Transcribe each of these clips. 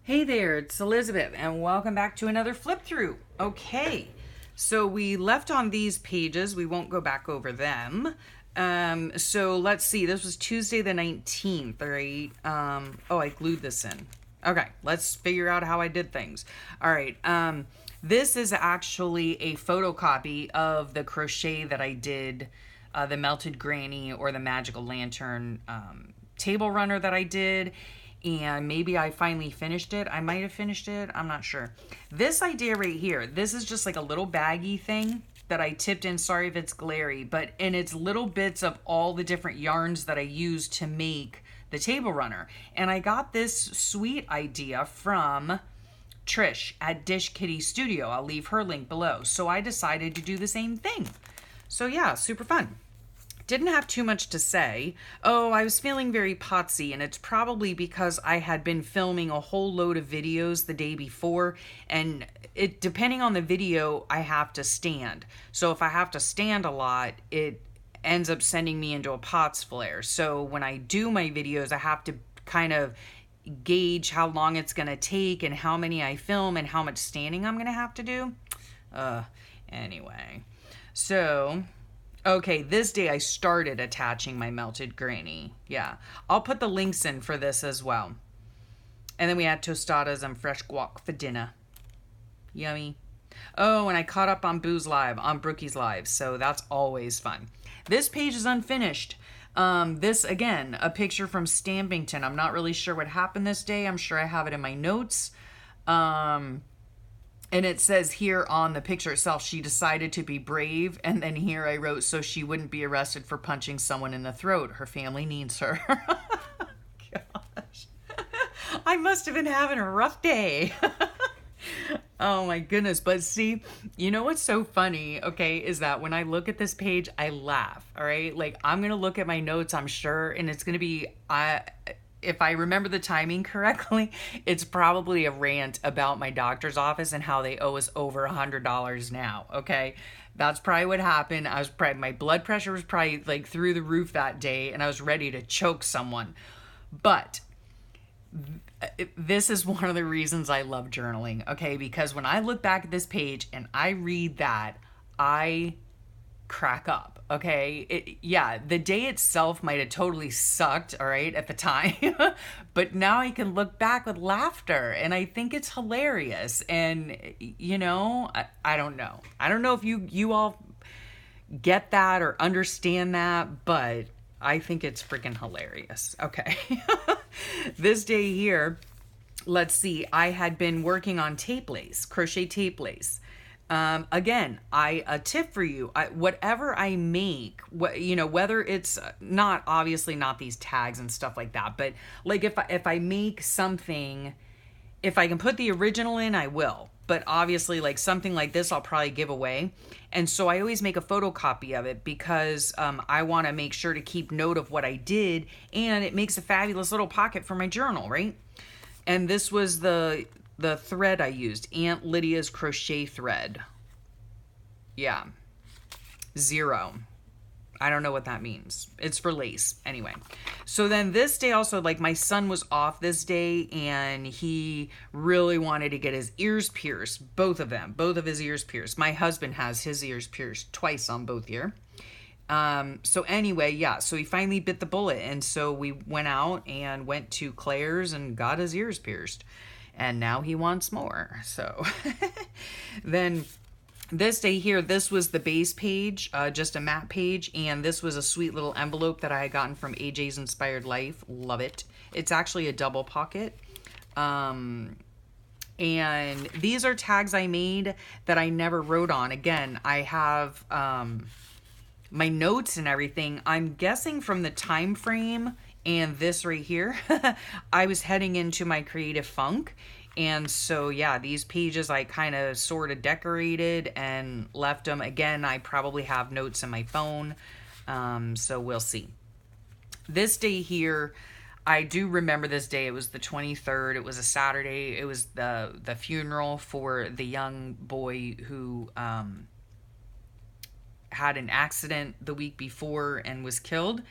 Hey there, it's Elizabeth, and welcome back to another flip through. Okay, so we left on these pages. We won't go back over them. So let's see. This was Tuesday the 19th, right? Oh, I glued this in. Okay, let's figure out how I did things. All right. This is actually a photocopy of the crochet that I did, the Melted Granny or the Magical Lantern table runner that I did. And maybe I finally finished it. I might have finished it. I'm not sure. This idea right here, this is just like a little baggy thing that I tipped in. Sorry if it's glary, but and it's little bits of all the different yarns that I used to make the table runner. And I got this sweet idea from Trish at Dish Kitty Studio. I'll leave her link below. So I decided to do the same thing. So yeah, super fun. Didn't have too much to say. Oh, I was feeling very potsy, and it's probably because I had been filming a whole load of videos the day before, and it depending on the video, I have to stand. So if I have to stand a lot, it ends up sending me into a POTS flare. So when I do my videos, I have to kind of gauge how long it's going to take and how many I film and how much standing I'm going to have to do. Anyway. So... okay, this day I started attaching my Melted Granny. Yeah, I'll put the links in for this as well. And then we had tostadas and fresh guac for dinner. Yummy. Oh, and I caught up on Brookie's Live, so that's always fun. This page is unfinished. This, again, a picture from Stampington. I'm not really sure what happened this day. I'm sure I have it in my notes. And it says here on the picture itself, she decided to be brave. And then here I wrote, so she wouldn't be arrested for punching someone in the throat. Her family needs her. Gosh. I must have been having a rough day. Oh my goodness. But see, you know what's so funny, okay, is that when I look at this page, I laugh, all right? Like, I'm going to look at my notes, I'm sure, and it's going to be... if I remember the timing correctly, it's probably a rant about my doctor's office and how they owe us over $100 now. Okay. That's probably what happened. My blood pressure was probably like through the roof that day and I was ready to choke someone. But this is one of the reasons I love journaling. Okay. Because when I look back at this page and I read that, I crack up. Okay. The day itself might have totally sucked, all right, at the time. But now I can look back with laughter and I think it's hilarious. And, I don't know. I don't know if you all get that or understand that, but I think it's freaking hilarious. Okay. This day here, let's see, I had been working on tape lace, crochet tape lace. Again, a tip for you, whatever I make, whether it's not obviously not these tags and stuff like that, but like if I make something, if I can put the original in, I will, but obviously like something like this, I'll probably give away. And so I always make a photocopy of it because, I want to make sure to keep note of what I did, and it makes a fabulous little pocket for my journal, right? And this was the thread I used, Aunt Lydia's crochet thread. Yeah. 0. I don't know what that means. It's for lace. Anyway. So then this day also, like my son was off this day and he really wanted to get his ears pierced. Both of his ears pierced. My husband has his ears pierced twice on both ear. So anyway, yeah, so he finally bit the bullet. And so we went out and went to Claire's and got his ears pierced. And now he wants more. So then this day here, this was the base page, just a matte page. And this was a sweet little envelope that I had gotten from AJ's Inspired Life. Love it. It's actually a double pocket. And these are tags I made that I never wrote on. Again, I have my notes and everything. I'm guessing from the time frame and this right here, I was heading into my creative funk. And so, yeah, these pages I kind of sort of decorated and left them. Again, I probably have notes in my phone. So we'll see. This day here, I do remember this day. It was the 23rd. It was a Saturday. It was the funeral for the young boy who had an accident the week before and was killed.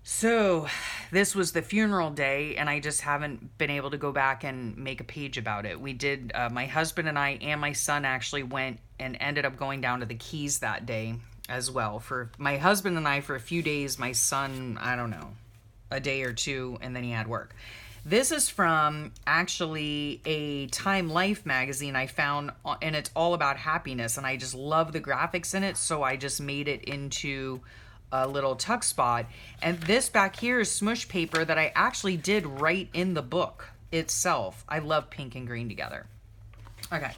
So this was the funeral day, and I just haven't been able to go back and make a page about it. We did, my husband and I and my son actually went and ended up going down to the Keys that day as well. For my husband and I for a few days, my son, I don't know, a day or two, and then he had work. This is from actually a Time Life magazine I found, and it's all about happiness, and I just love the graphics in it, so I just made it into a little tuck spot. And this back here is smush paper that I actually did write in the book itself. I love pink and green together. Okay,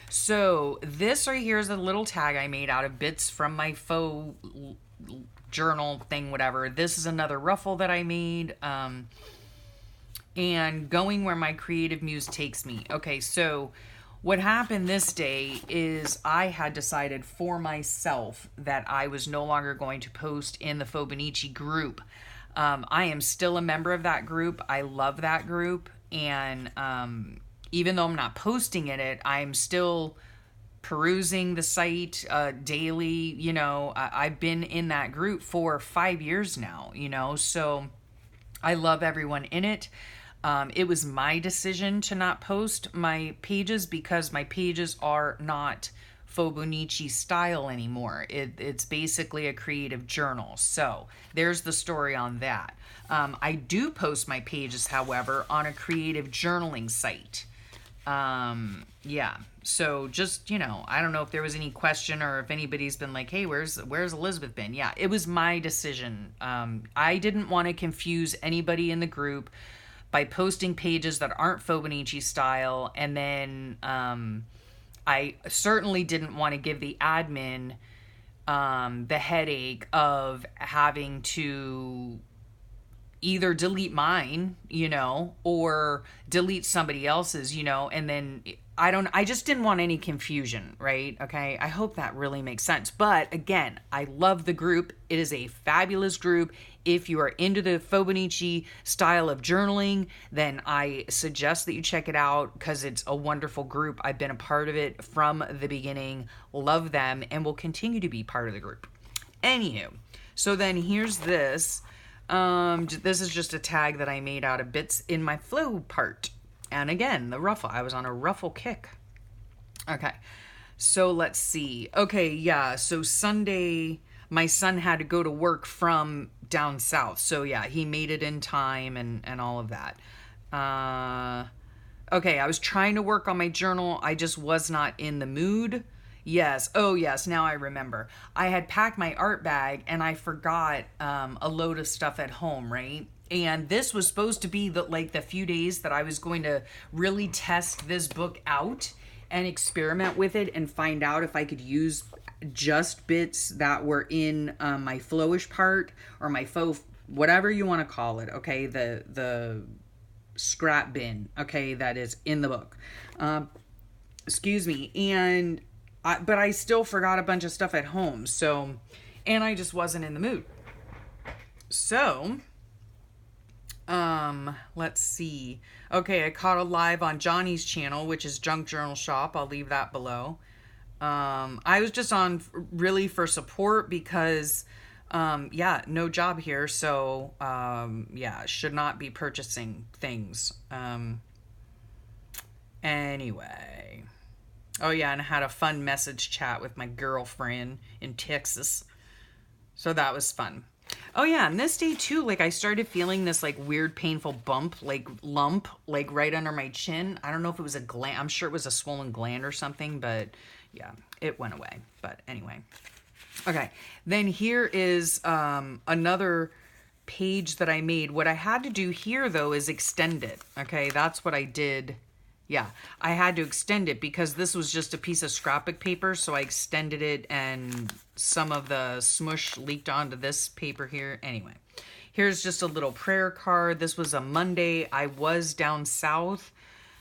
so this right here is a little tag I made out of bits from my faux journal thing, whatever. This is another ruffle that I made. And going where my creative muse takes me. Okay, so what happened this day is I had decided for myself that I was no longer going to post in the Fobonichi group. I am still a member of that group. I love that group. And even though I'm not posting in it, I'm still perusing the site daily. You know, I've been in that group for 5 years now, you know, so I love everyone in it. It was my decision to not post my pages because my pages are not Fobonichi style anymore. It's basically a creative journal. So there's the story on that. I do post my pages, however, on a creative journaling site. Yeah. So just, you know, I don't know if there was any question or if anybody's been like, hey, where's Elizabeth been? Yeah, it was my decision. I didn't want to confuse anybody in the group by posting pages that aren't Fobonichi style. And then I certainly didn't want to give the admin the headache of having to either delete mine, you know, or delete somebody else's, you know, and then I just didn't want any confusion, right? Okay. I hope that really makes sense. But again, I love the group. It is a fabulous group. If you are into the Fobonichi style of journaling, then I suggest that you check it out because it's a wonderful group. I've been a part of it from the beginning, love them, and will continue to be part of the group. Anywho, so then here's this. This is just a tag that I made out of bits in my flow part. And again, the ruffle. I was on a ruffle kick. Okay, so let's see. Okay, yeah, so Sunday, my son had to go to work from down south. So yeah, he made it in time and all of that. Okay, I was trying to work on my journal. I just was not in the mood. Yes. Oh, yes. Now I remember. I had packed my art bag and I forgot a load of stuff at home, right? And this was supposed to be the few days that I was going to really test this book out and experiment with it and find out if I could use just bits that were in my flowish part or my faux, whatever you want to call it. Okay, the scrap bin. Okay, that is in the book. Excuse me. And but I still forgot a bunch of stuff at home. So, and I just wasn't in the mood. So, let's see. Okay, I caught a live on Johnny's channel, which is Junk Journal Shop. I'll leave that below. I was just on really for support because, yeah, no job here. So, yeah, should not be purchasing things. Anyway. Oh, yeah, and I had a fun message chat with my girlfriend in Texas. So that was fun. Oh, yeah, and this day, too, like, I started feeling this, like, weird, painful bump, like, lump, like, right under my chin. I don't know if it was a gland. I'm sure it was a swollen gland or something, but, yeah, it went away. But anyway. Okay, then here is another page that I made. What I had to do here, though, is extend it. Okay, that's what I did. Yeah, I had to extend it because this was just a piece of scrapbook paper, so I extended it and some of the smush leaked onto this paper here. Anyway, here's just a little prayer card. This was a Monday. I was down south,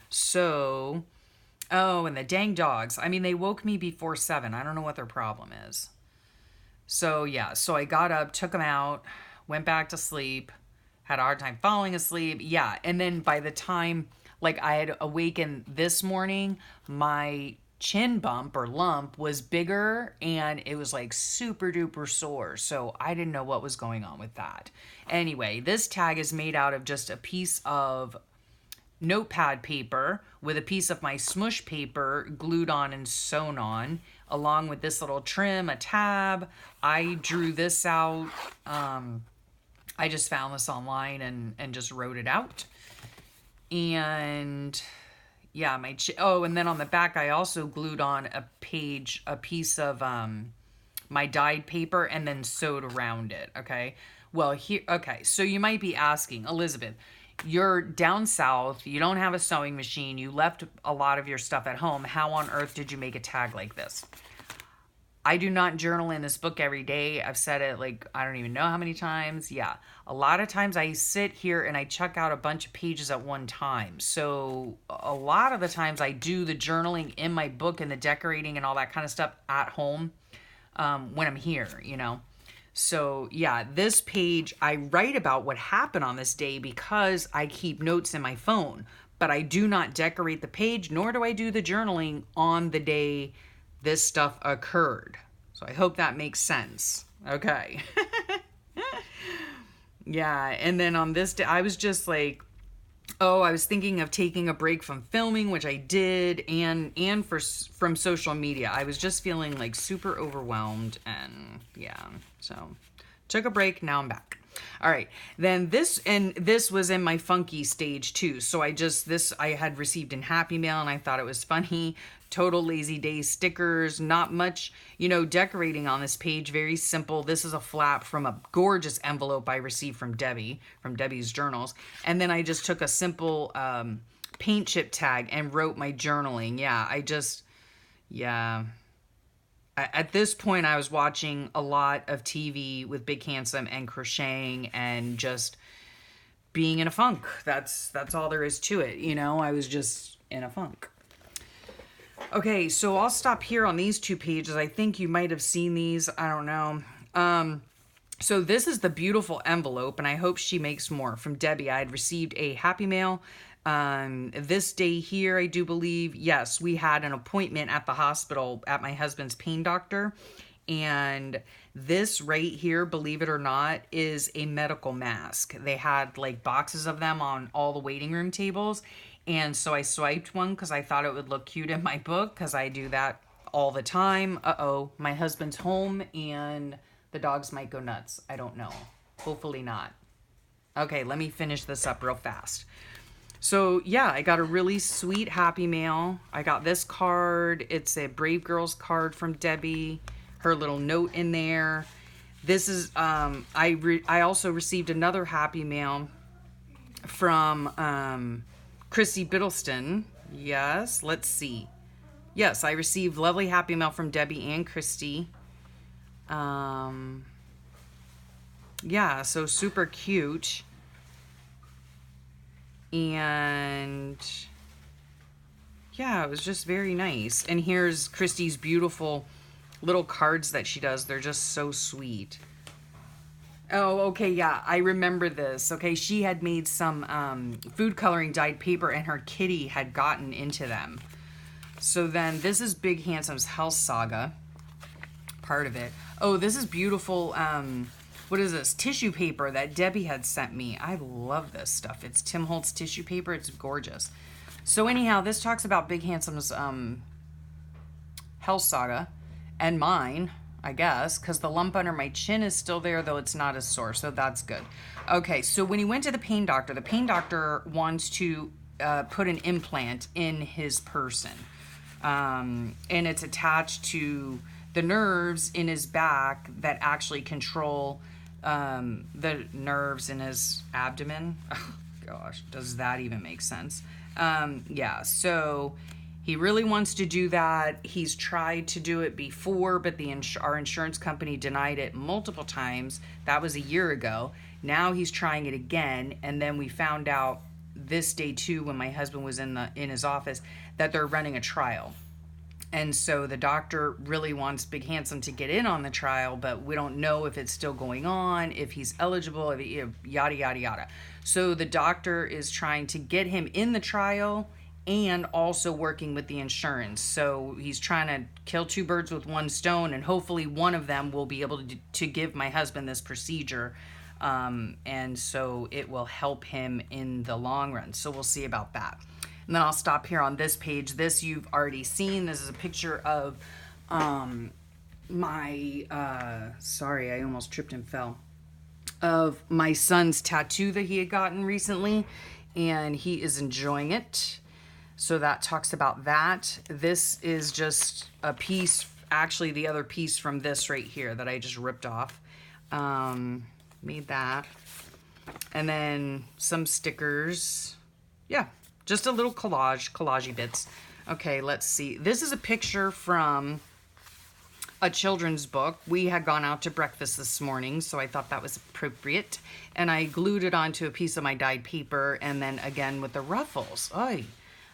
so... Oh, and the dang dogs. I mean, they woke me before 7. I don't know what their problem is. So, yeah, so I got up, took them out, went back to sleep, had a hard time falling asleep. Yeah, and then by the time... Like, I had awakened this morning, my chin bump or lump was bigger, and it was like super duper sore. So I didn't know what was going on with that. Anyway, this tag is made out of just a piece of notepad paper with a piece of my smush paper glued on and sewn on, along with this little trim, a tab. I drew this out. I just found this online and just wrote it out. And yeah, and then on the back I also glued on a piece of my dyed paper and then sewed around it. Okay. Well, so you might be asking, Elizabeth, you're down south, you don't have a sewing machine, you left a lot of your stuff at home. How on earth did you make a tag like this? I do not journal in this book every day. I've said it like, I don't even know how many times. Yeah. A lot of times I sit here and I check out a bunch of pages at one time. So a lot of the times I do the journaling in my book and the decorating and all that kind of stuff at home when I'm here, you know. So yeah, this page, I write about what happened on this day because I keep notes in my phone. But I do not decorate the page, nor do I do the journaling on the day this stuff occurred. So I hope that makes sense. Okay. Yeah, and then on this day, I was just like, I was thinking of taking a break from filming, which I did, and from social media. I was just feeling like super overwhelmed, and yeah, so took a break. Now I'm back. All right, then this was in my funky stage too. So I had received in Happy Mail, and I thought it was funny. Total lazy day stickers, not much, decorating on this page. Very simple. This is a flap from a gorgeous envelope I received from Debbie's Journals. And then I just took a simple paint chip tag and wrote my journaling. At this point, I was watching a lot of TV with Big Handsome and crocheting and just being in a funk. That's all there is to it. I was just in a funk. Okay, so I'll stop here on these two pages. I think you might have seen these. I don't know. So this is the beautiful envelope, and I hope she makes more, from Debbie. I had received a Happy Mail. This day here, I do believe, yes, we had an appointment at the hospital at my husband's pain doctor. And this right here, believe it or not, is a medical mask. They had like boxes of them on all the waiting room tables. And so I swiped one because I thought it would look cute in my book, because I do that all the time. My husband's home and the dogs might go nuts. I don't know. Hopefully not. Okay, let me finish this up real fast. So yeah, I got a really sweet Happy Mail. I got this card. It's a Brave Girls card from Debbie. Her little note in there. This is, I also received another Happy Mail from Chrissy Biddleston. Yes, let's see. Yes, I received lovely Happy Mail from Debbie and Christy. Yeah, so super cute. And yeah, it was just very nice. And here's Christy's beautiful little cards that she does. They're just so sweet. Oh, okay, yeah, I remember this. Okay, she had made some food coloring dyed paper, and her kitty had gotten into them. So then this is Big Handsome's Health Saga, part of it. Oh, this is beautiful, what is this? Tissue paper that Debbie had sent me. I love this stuff. It's Tim Holtz tissue paper. It's gorgeous. So anyhow, this talks about Big Handsome's Health Saga, and mine, I guess, because the lump under my chin is still there, though it's not as sore, so that's good. Okay, so when he went to the pain doctor wants to put an implant in his person. And it's attached to the nerves in his back that actually control the nerves in his abdomen. Oh, gosh, does that even make sense? Yeah, so he really wants to do that. He's tried to do it before, but our insurance company denied it multiple times. That was a year ago. Now he's trying it again, and then we found out this day too, when my husband was in his office, that they're running a trial. And so the doctor really wants Big Handsome to get in on the trial, but we don't know if it's still going on, if he's eligible, yada, yada, yada. So the doctor is trying to get him in the trial and also working with the insurance. So he's trying to kill two birds with one stone, and hopefully one of them will be able to give my husband this procedure. And so it will help him in the long run. So we'll see about that. And then I'll stop here on this page. This you've already seen. This is a picture of sorry, I almost tripped and fell. Of my son's tattoo that he had gotten recently, and he is enjoying it. So that talks about that. This is just a piece, actually the other piece from this right here that I just ripped off. Made that. And then some stickers. Yeah, just a little collagey bits. Okay, let's see. This is a picture from a children's book. We had gone out to breakfast this morning, so I thought that was appropriate. And I glued it onto a piece of my dyed paper, and then again with the ruffles. Oy.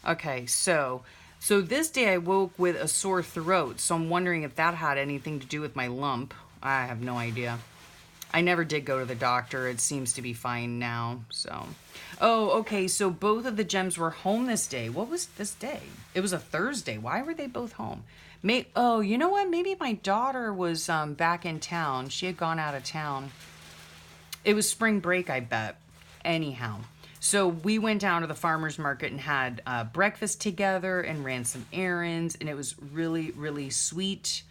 Okay, so this day I woke with a sore throat, so I'm wondering if that had anything to do with my lump. I have no idea. I never did go to the doctor. It seems to be fine now, so. Oh, okay, so both of the gems were home this day. What was this day? It was a Thursday. Why were they both home? Oh, you know what? Maybe my daughter was back in town. She had gone out of town. It was spring break, I bet. Anyhow, so we went down to the farmer's market and had breakfast together and ran some errands, and it was really, really sweet.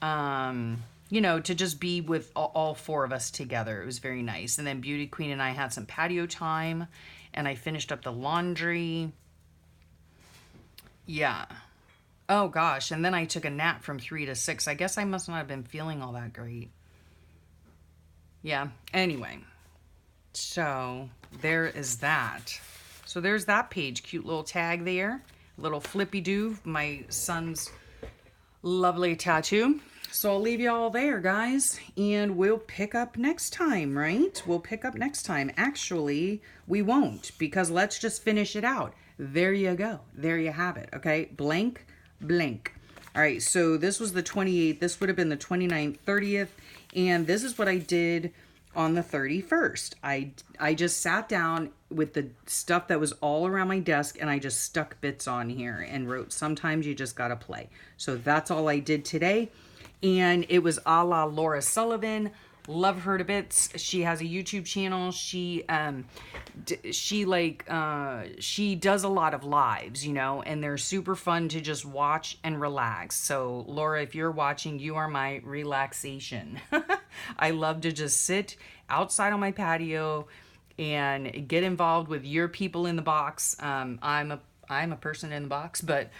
You know, to just be with all four of us together. It was very nice. And then Beauty Queen and I had some patio time, and I finished up the laundry. Yeah. Oh gosh, and then I took a nap from 3 to 6. I guess I must not have been feeling all that great. Yeah, anyway. So, there is that. So there's that page. Cute little tag there. Little flippy-doo, my son's lovely tattoo. So I'll leave you all there, guys, and we'll pick up next time, right? We'll pick up next time. Actually, we won't, because let's just finish it out. There you go. There you have it, okay? Blank, blank. All right, so this was the 28th. This would have been the 29th, 30th, and this is what I did on the 31st. I just sat down with the stuff that was all around my desk, and I just stuck bits on here and wrote, sometimes you just gotta play. So that's all I did today. And it was a la Laura Sullivan. Love her to bits. She has a YouTube channel. She does a lot of lives, you know, and they're super fun to just watch and relax. So Laura, if you're watching, you are my relaxation. I love to just sit outside on my patio and get involved with your people in the box. I'm a person in the box, but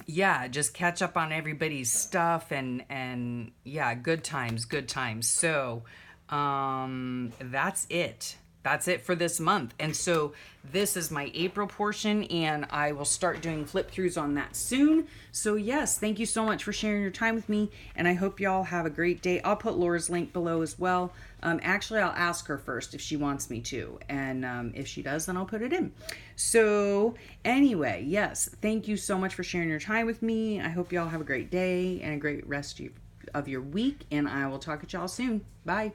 yeah, just catch up on everybody's stuff and yeah, good times. So that's it. That's it for this month. And so this is my April portion, and I will start doing flip throughs on that soon. So yes, thank you so much for sharing your time with me, and I hope y'all have a great day. I'll put Laura's link below as well. Actually, I'll ask her first if she wants me to, and if she does, then I'll put it in. So anyway, yes, thank you so much for sharing your time with me. I hope y'all have a great day and a great rest of your week, and I will talk to y'all soon. Bye.